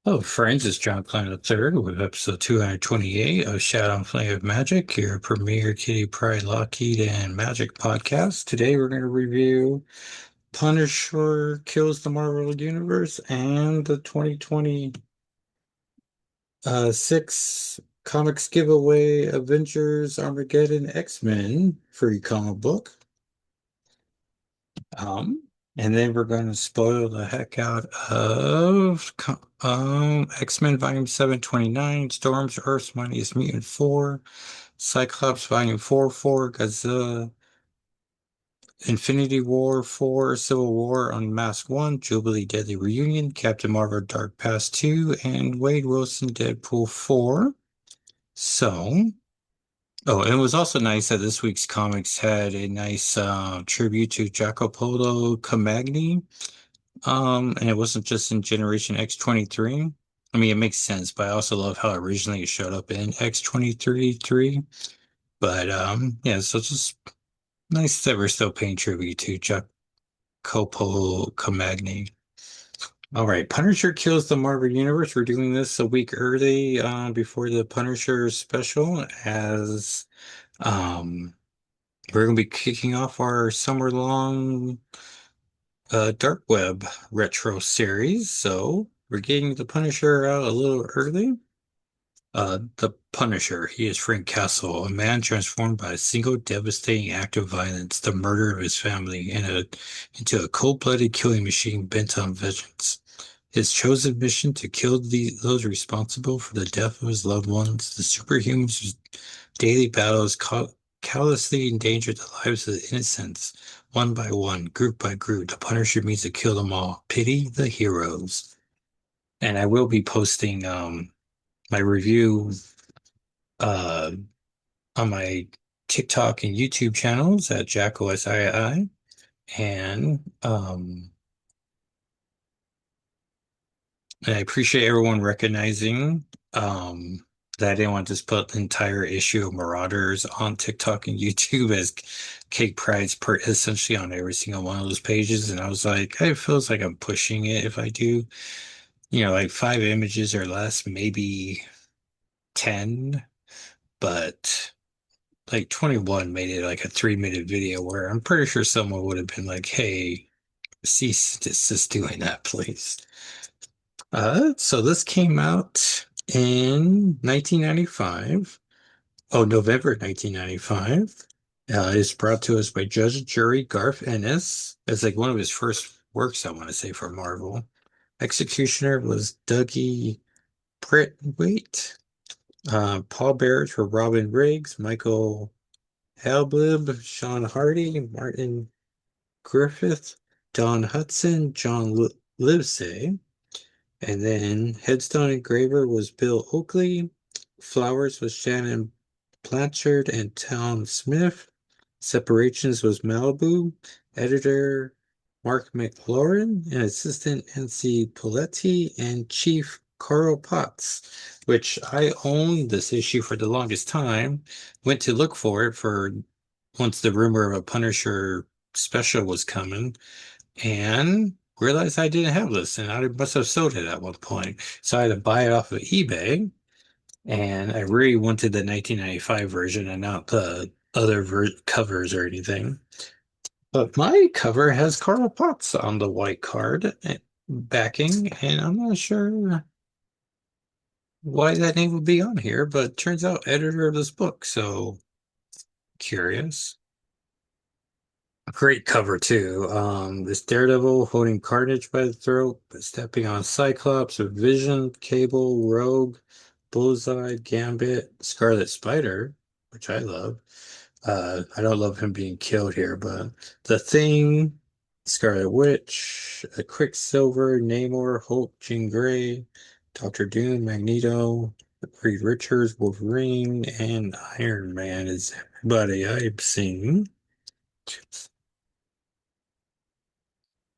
Hello, friends. It's John Planet Third with episode 228 of Shadow and Flame of Magic, your premier Kitty Pryde Lockheed and Magic podcast. Today we're going to review Punisher Kills the Marvel Universe and the 2026 comics giveaway Avengers Armageddon X-Men free comic book. Um, and then we're going to spoil the heck out of X-Men Volume 729, Storm's Earth's Mightiest Mutant 4, Cyclops Volume 4, Godzilla, Infinity War 4, Civil War Unmasked 1, Jubilee Deadly Reunion, Captain Marvel Dark Past 2, and Wade Wilson Deadpool 4. So, oh, and it was also nice that this week's comics had a nice tribute to Jacopo Camagni. And it wasn't just in Generation X-23. I mean, it makes sense, but I also love how originally it showed up in X-23 3. But yeah, so just nice that we're still paying tribute to Jacopo Camagni. All right, Punisher Kills the Marvel Universe. We're doing this a week early, before the Punisher special, as we're going to be kicking off our summer-long Dark Web retro series. So we're getting the Punisher out a little early. The Punisher, he is Frank Castle, a man transformed by a single devastating act of violence, the murder of his family, into a cold-blooded killing machine bent on vengeance. His chosen mission to kill those responsible for the death of his loved ones, the superhumans whose daily battles callously endanger the lives of the innocents. One by one, group by group, the Punisher means to kill them all. Pity the heroes. And I will be posting my review uh on my TikTok and YouTube channels at JackOSII. And I appreciate everyone recognizing that I didn't want to just put the entire issue of Marauders on TikTok and YouTube, as Kate Pride's essentially on every single one of those pages. And I was like, it feels like I'm pushing it if I do, like 5 images or less, maybe 10, but like 21 made it like a 3-minute video where I'm pretty sure someone would have been like, hey, cease desist doing that, please. So this came out in 1995. Oh, November 1995. It's brought to us by Judge Jury Garth Ennis. It's like one of his first works, I want to say, for Marvel. Executioner was Dougie Britwaite. Paul Barrett for Robin Riggs, Michael Halblib, Sean Hardy, Martin Griffith, Don Hudson, John Livesey. And then headstone engraver was Bill Oakley. Flowers was Shannon Blanchard and Tom Smith. Separations was Malibu. Editor Mark McLaurin and assistant Nancy Poletti and chief Carl Potts, which I owned this issue for the longest time. Went to look for it for once the rumor of a Punisher special was coming, and realized I didn't have this, and I must have sold it at one point. So I had to buy it off of eBay, and I really wanted the 1995 version and not the other covers or anything. But my cover has Carl Potts on the white card backing, and I'm not sure why that name would be on here, but turns out editor of this book, so curious. A great cover too. This Daredevil holding Carnage by the throat, stepping on Cyclops with Vision, Cable, Rogue, Bullseye, Gambit, Scarlet Spider, which I love. I don't love him being killed here, but the Thing, Scarlet Witch, Quicksilver, Namor, Hulk, Jean Grey, Doctor Doom, Magneto, Reed Richards, Wolverine, and Iron Man is everybody I've seen.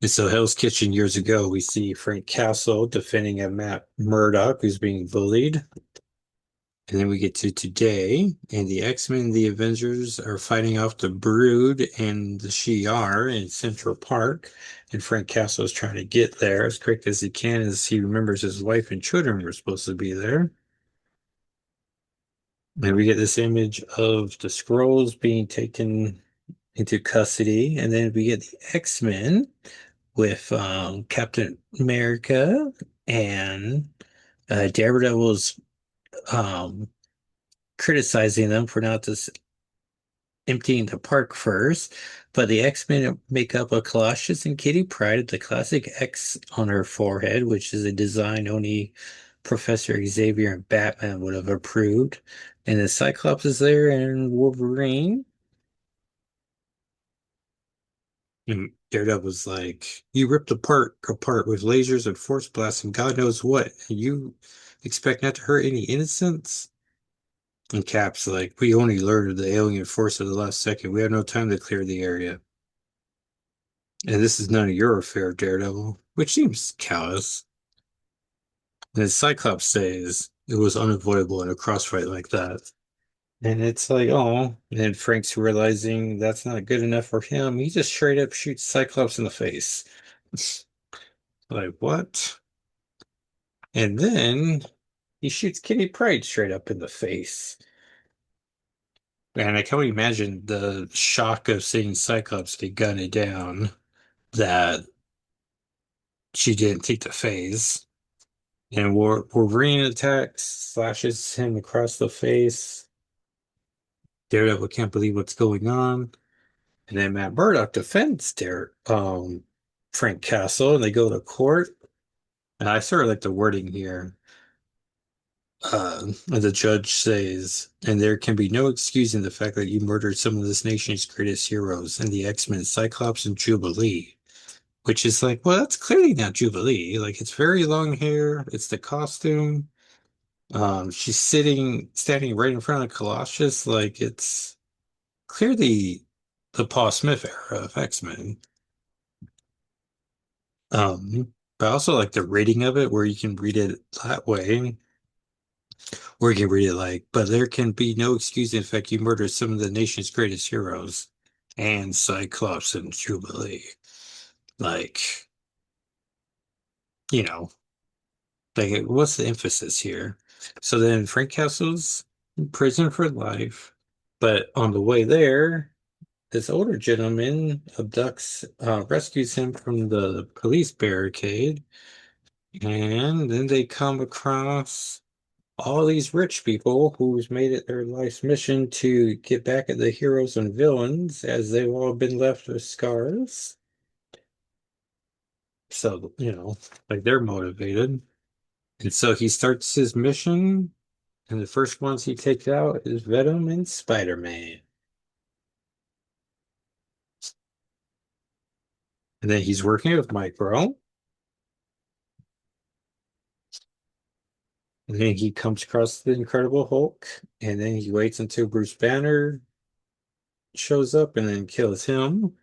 And so Hell's Kitchen years ago, we see Frank Castle defending a Matt Murdock who's being bullied. And then we get to today, and the X-Men and the Avengers are fighting off the Brood and the Shi'ar in Central Park. And Frank Castle is trying to get there as quick as he can as he remembers his wife and children were supposed to be there. And we get this image of the Skrulls being taken into custody. And then we get the X-Men with Captain America and Daredevil's um, criticizing them for not just emptying the park first, but the X-Men make up a Colossus and Kitty Pryde, the classic X on her forehead, which is a design only Professor Xavier and Batman would have approved. And the Cyclops is there and Wolverine. And Daredevil was like, "You ripped the park apart with lasers and force blasts and God knows what. And you expect not to hurt any innocents?" And Cap's like, "We only learned of the alien force at the last second. We have no time to clear the area. And this is none of your affair, Daredevil," which seems callous. And as Cyclops says, it was unavoidable in a crossfight like that. And it's like, oh, and Frank's realizing that's not good enough for him. He just straight up shoots Cyclops in the face. Like, what? And then he shoots Kitty Pryde straight up in the face. And I can only imagine the shock of seeing Cyclops get gunned down that she didn't take the phase. And Wolverine attacks, slashes him across the face. Daredevil can't believe what's going on. And then Matt Murdock defends Frank Castle and they go to court. And I sort of like the wording here. The judge says, and there can be no excusing the fact that you murdered some of this nation's greatest heroes and the X-Men, Cyclops and Jubilee. Which is like, well, that's clearly not Jubilee. Like, it's very long hair. It's the costume. She's standing right in front of Colossus. Like, it's clearly the Paul Smith era of X-Men. But I also like the rating of it where you can read it that way, or you can read it like, but there can be no excuse in fact you murdered some of the nation's greatest heroes and Cyclops and Jubilee. Like, you know, like what's the emphasis here? So then Frank Castle's in prison for life, but on the way there, this older gentleman rescues him from the police barricade, and then they come across all these rich people who's made it their life's mission to get back at the heroes and villains as they've all been left with scars. So, like they're motivated. And so he starts his mission, and the first ones he takes out is Venom and Spider-Man. And then he's working with Micro. And then he comes across the Incredible Hulk, and then he waits until Bruce Banner shows up and then kills him.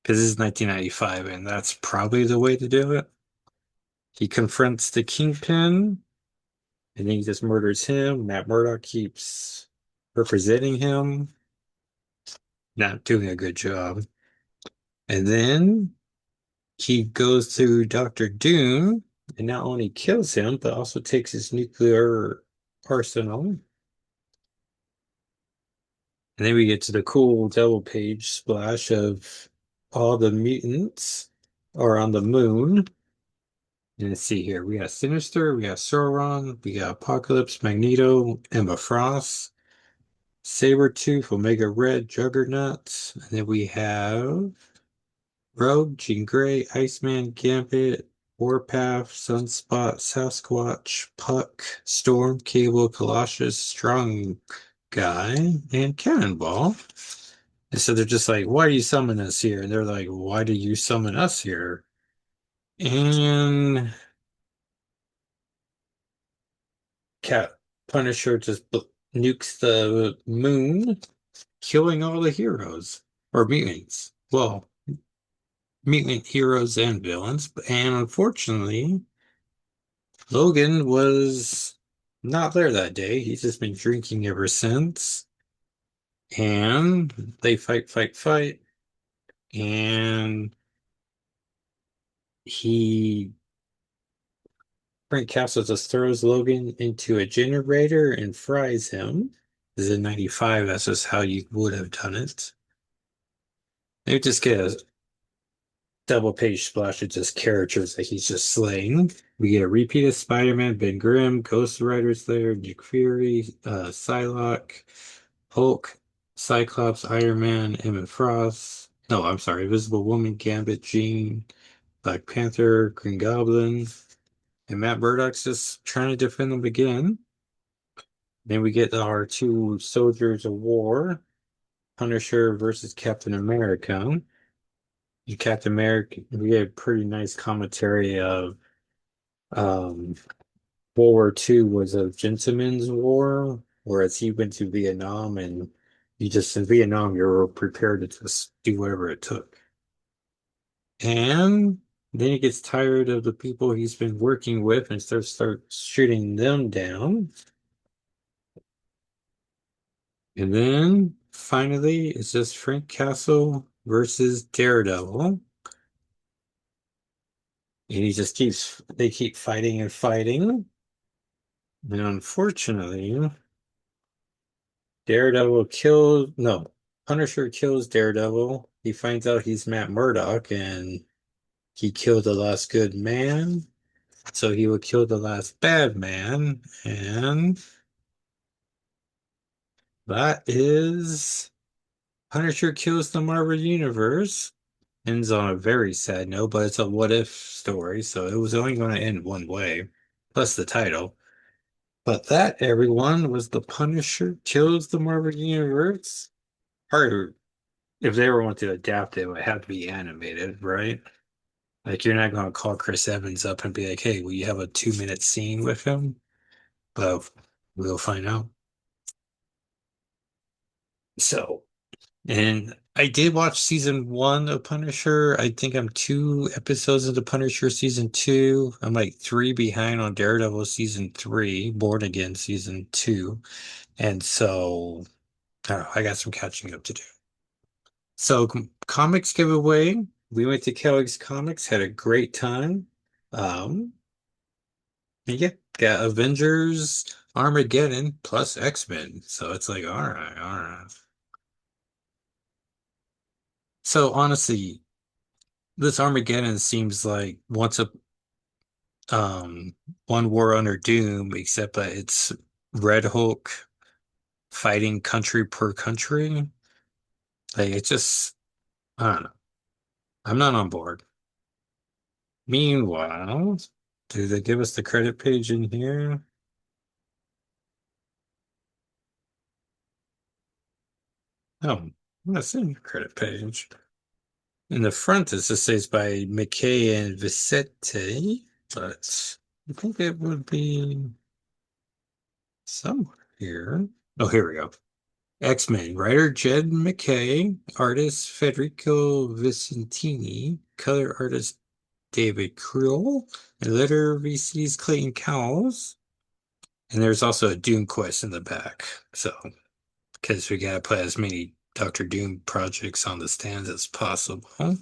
Because this is 1995, and that's probably the way to do it. He confronts the Kingpin, and then he just murders him. Matt Murdock keeps representing him, not doing a good job. And then he goes to Doctor Doom and not only kills him, but also takes his nuclear arsenal. And then we get to the cool double page splash of all the mutants are on the moon. And let's see here. We got Sinister, we got Sauron, we got Apocalypse, Magneto, Emma Frost, Sabretooth, Omega Red, Juggernaut. And then we have Rogue, Jean Grey, Iceman, Gambit, Warpath, Sunspot, Sasquatch, Puck, Storm, Cable, Colossus, Strong Guy, and Cannonball. And so they're just like, why do you summon us here? And they're like, why do you summon us here? And Cat Punisher just nukes the moon, killing all the heroes or mutants. Well, mutant heroes and villains. And unfortunately, Logan was not there that day. He's just been drinking ever since. And they fight, fight, fight. And he, Frank Castle just throws Logan into a generator and fries him. This is in 95. That's just how you would have done it. They just get a double page splash of just characters that he's just slaying. We get a repeat of Spider-Man, Ben Grimm, Ghost Rider's there, Nick Fury, Psylocke, Hulk, Cyclops, Iron Man, Emma Frost. No, I'm sorry, Invisible Woman, Gambit, Jean, Black Panther, Green Goblin, and Matt Murdock's just trying to defend them again. Then we get our two soldiers of war, Punisher versus Captain America. Captain America, we get a pretty nice commentary of um, World War II was a gentleman's war, whereas he went to Vietnam and you just in Vietnam you were prepared to just do whatever it took. And then he gets tired of the people he's been working with and starts shooting them down. And then finally it's just Frank Castle versus Daredevil. And they keep fighting and fighting. And unfortunately, no, Punisher kills Daredevil. He finds out he's Matt Murdock and he killed the last good man. So he would kill the last bad man. And that is Punisher kills the Marvel Universe. Ends on a very sad note, but it's a what if story. So it was only going to end one way, plus the title. But that, everyone, was The Punisher Kills the Marvel Universe. Or if they ever want to adapt it, it would have to be animated, right? Like you're not going to call Chris Evans up and be like, "Hey, will you have a 2 minute scene with him?" But we'll find out. So, and I did watch season one of Punisher. I think I'm 2 episodes into Punisher season two. I'm like three behind on Daredevil season three, Born Again season two. And so I don't know, I got some catching up to do. So comics giveaway. We went to Kelly's Comics, had a great time. Um, and yeah, got Avengers, Armageddon plus X-Men. So it's like, all right, all right. So honestly, this Armageddon seems like once a one war under Doom, except that it's Red Hulk fighting country per country. Like it just, I don't know. I'm not on board. Meanwhile, do they give us the credit page in here? Oh, I'm not seeing the credit page. In the front, it just says by McKay and Vicente, but I think it would be somewhere here. Oh, here we go. X-Men writer Jed McKay, artist Federico Vicentini, color artist David Creel, and letter VC's Clayton Cowles. And there's also a Doom Quest in the back. So, because we gotta put as many Doctor Doom projects on the stands as possible.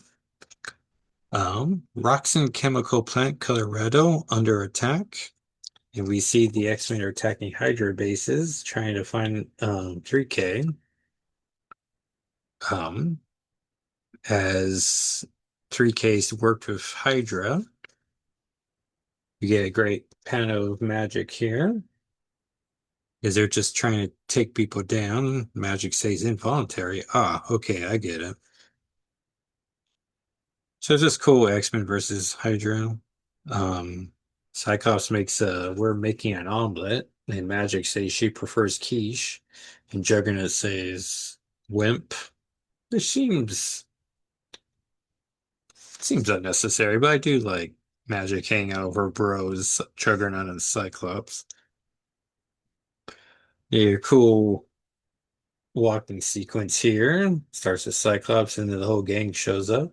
Roxon Chemical Plant, Colorado, under attack. And we see the X-Men are attacking Hydra bases, trying to find 3K. Um, as 3K's worked with Hydra. You get a great panel of magic here. Because they're just trying to take people down. Magic says involuntary. Ah, okay, I get it. So it's just cool X-Men versus Hydra. Um, Cyclops makes we're making an omelet, and Magic says she prefers quiche, and Juggernaut says wimp. This seems unnecessary, but I do like Magic hanging out with her bros, Juggernaut and Cyclops. Yeah, cool walking sequence here. Starts with Cyclops, and then the whole gang shows up.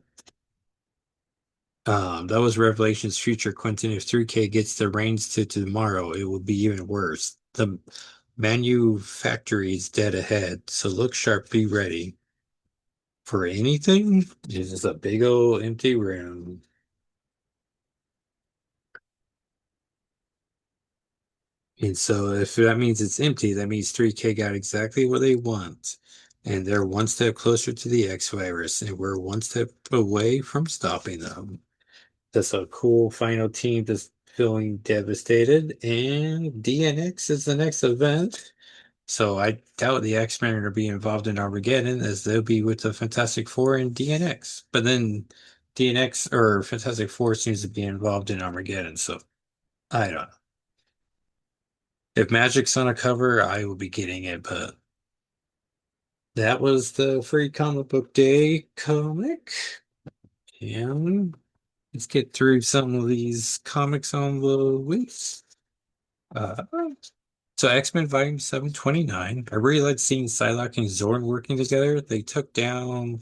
That was Revelation's future, Quentin. If 3K gets the reins to tomorrow, it will be even worse. The manufactory is dead ahead, so look sharp, be ready for anything. It's just a big old empty room. And so if that means it's empty, that means 3K got exactly what they want. And they're one step closer to the X virus, and we're one step away from stopping them. That's a cool final team that's feeling devastated. And DNX is the next event. So I doubt the X-Men are going to be involved in Armageddon as they'll be with the Fantastic Four and DNX. But then DNX or Fantastic Four seems to be involved in Armageddon. So I don't know. If Magic's on a cover, I will be getting it. But that was the free comic book day comic. And let's get through some of these comics on the list. Uh, so X-Men Volume 729. I really like seeing Psylocke and Zorn working together. They took down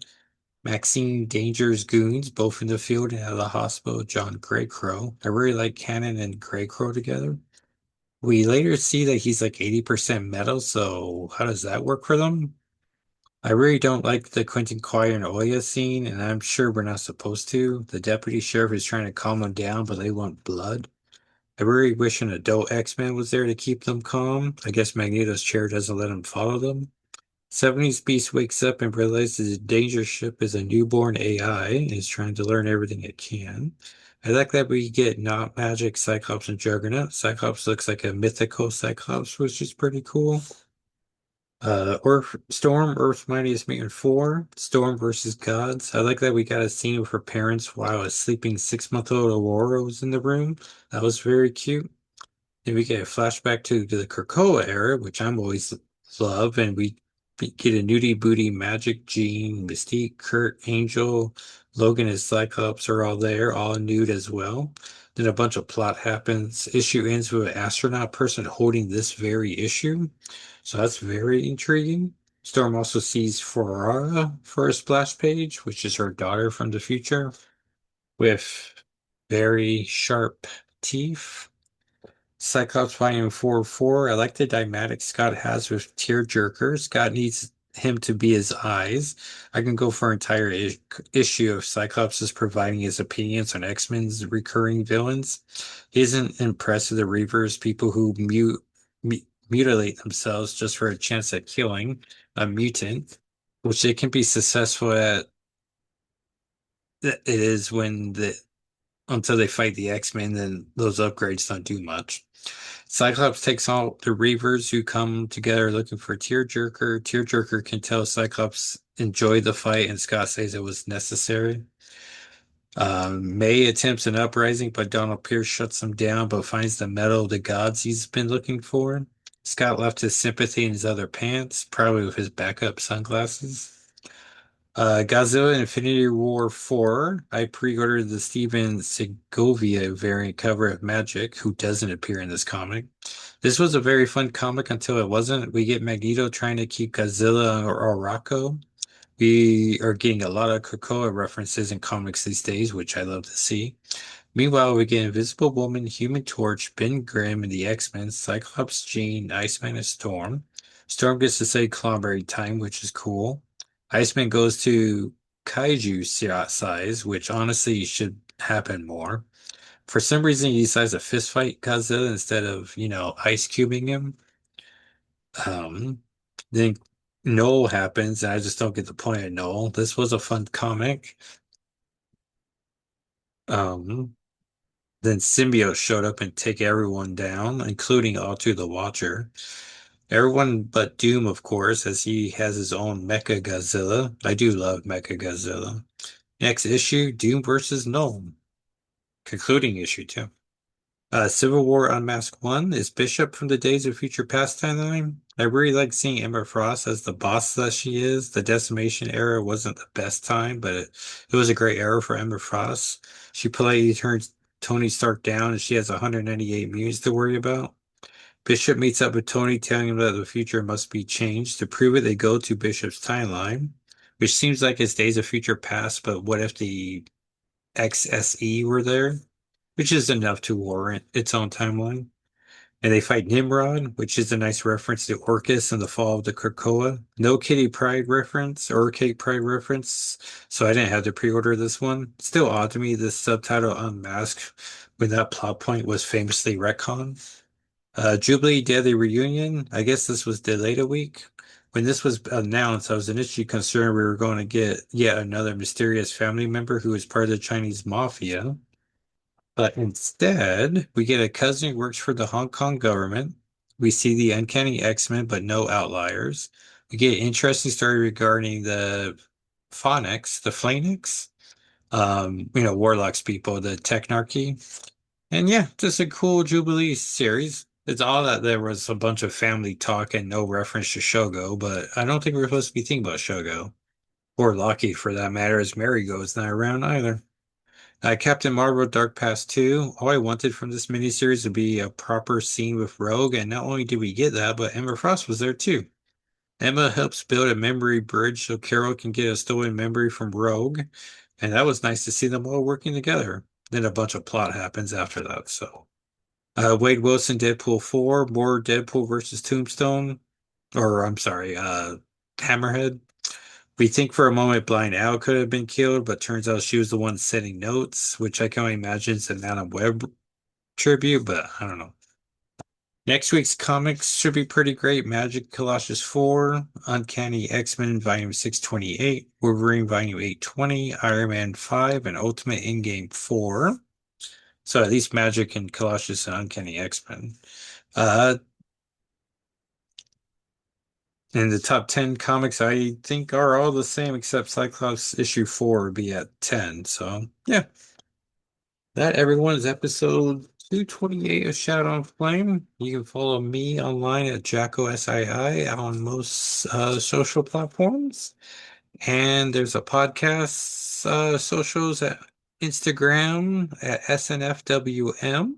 Maxine Danger's goons, both in the field and at the hospital, John Greycrow. I really like Cannon and Greycrow together. We later see that he's like 80% metal, so how does that work for them? I really don't like the Quentin Quire and Oya scene, and I'm sure we're not supposed to. The deputy sheriff is trying to calm them down, but they want blood. I really wish an adult X-Men was there to keep them calm. I guess Magneto's chair doesn't let him follow them. 70s Beast wakes up and realizes his danger ship is a newborn AI and is trying to learn everything it can. I like that we get not magic Cyclops and Juggernaut. Cyclops looks like a mythical Cyclops, which is pretty cool. Earth Mightiest Mutant 4, Storm versus Gods. I like that we got a scene with her parents while a sleeping 6-month-old Aurora was in the room. That was very cute. Then we get a flashback to the Krakoa era, which I'm always love, and we get a nudie booty Magic, Jean, Mystique, Kurt, Angel, Logan, and Cyclops are all there, all nude as well. Then a bunch of plot happens. Issue ends with an astronaut person holding this very issue, so that's very intriguing. Storm also sees Ferrara for a splash page, which is her daughter from the future, with very sharp teeth. Cyclops Volume 4-4. I like the dynamic Scott has with Tearjerker. Scott needs him to be his eyes. I can go for an entire issue of Cyclops is providing his opinions on X-Men's recurring villains. He isn't impressed with the Reavers, people who mutilate themselves just for a chance at killing a mutant, which they can be successful at. It is when the until they fight the X-Men, then those upgrades don't do much. Cyclops takes all the Reavers who come together looking for Tearjerker. Tearjerker can tell Cyclops enjoyed the fight, and Scott says it was necessary. May attempts an uprising, but Donald Pierce shuts him down, but finds the medal of the gods he's been looking for. Scott left his sympathy in his other pants, probably with his backup sunglasses. Godzilla Infinity War 4. I pre-ordered the Steven Segovia variant cover of Magic, who doesn't appear in this comic. This was a very fun comic until it wasn't. We get Magneto trying to keep Godzilla or Rocco. We are getting a lot of Krakoa references in comics these days, which I love to see. Meanwhile, we get Invisible Woman, Human Torch, Ben Grimm, and the X-Men, Cyclops, Jean, Iceman, and Storm. Storm gets to say Cloudberry time, which is cool. Iceman goes to kaiju size, which honestly should happen more. For some reason, he decides to fist fight Godzilla instead of, ice cubing him. Um, then Noel happens, and I just don't get the point of Noel. This was a fun comic. Um, then Symbiote showed up and take everyone down, including Altu the Watcher. Everyone but Doom, of course, as he has his own Mecha Godzilla. I do love Mecha Godzilla. Next issue, Doom versus Gnome. Concluding issue too. Civil War Unmasked 1 is Bishop from the Days of Future Past timeline. I really like seeing Emma Frost as the boss that she is. The Decimation era wasn't the best time, but it was a great era for Emma Frost. She politely turns Tony Stark down and she has 198 mutants to worry about. Bishop meets up with Tony, telling him that the future must be changed. To prove it, they go to Bishop's timeline, which seems like it's Days of Future Past, but what if the XSE were there? Which is enough to warrant its own timeline. And they fight Nimrod, which is a nice reference to Orcus and the fall of the Krakoa. No Kitty Pryde reference or Kate Pryde reference, so I didn't have to pre-order this one. Still odd to me, this subtitle Unmasked, when that plot point was famously retconned. Jubilee Daily Reunion, I guess this was delayed a week. When this was announced, I was initially concerned we were going to get yet another mysterious family member who is part of the Chinese mafia. But instead, we get a cousin who works for the Hong Kong government. We see the uncanny X-Men, but no outliers. We get an interesting story regarding the Phonics, the Phalanx, Warlock's people, the Technarchy. And yeah, just a cool Jubilee series. It's all that there was a bunch of family talk and no reference to Shogo, but I don't think we're supposed to be thinking about Shogo. Or Loki for that matter, as Marigo's not around either. Captain Marvel Dark Past 2. All I wanted from this miniseries would be a proper scene with Rogue, and not only did we get that, but Emma Frost was there too. Emma helps build a memory bridge so Carol can get a stolen memory from Rogue, and that was nice to see them all working together. Then a bunch of plot happens after that, so. Wade Wilson, Deadpool 4, more Deadpool versus Tombstone, or I'm sorry, Hammerhead. We think for a moment Blind Owl could have been killed, but turns out she was the one sending notes, which I can only imagine is an Adam Webb tribute, but I don't know. Next week's comics should be pretty great. Magic Colossus 4, Uncanny X-Men Volume 628, Wolverine Volume 820, Iron Man 5, and Ultimate Endgame 4. So at least Magic and Colossus and Uncanny X-Men. Uh, and the top 10 comics I think are all the same except Cyclops issue 4 would be at 10. So yeah, that everyone is episode 228 of Shadow and Flame. You can follow me online at JackoSII on most social platforms. And there's a podcast socials at Instagram at SNFWM.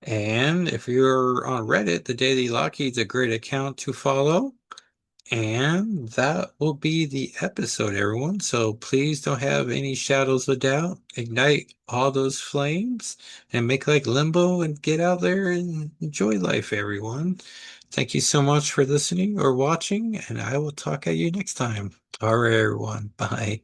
And if you're on Reddit, the Daily Lockheed's a great account to follow. And that will be the episode, everyone. So please don't have any shadows of doubt. Ignite all those flames and make like Limbo and get out there and enjoy life, everyone. Thank you so much for listening or watching, and I will talk at you next time. All right, everyone. Bye.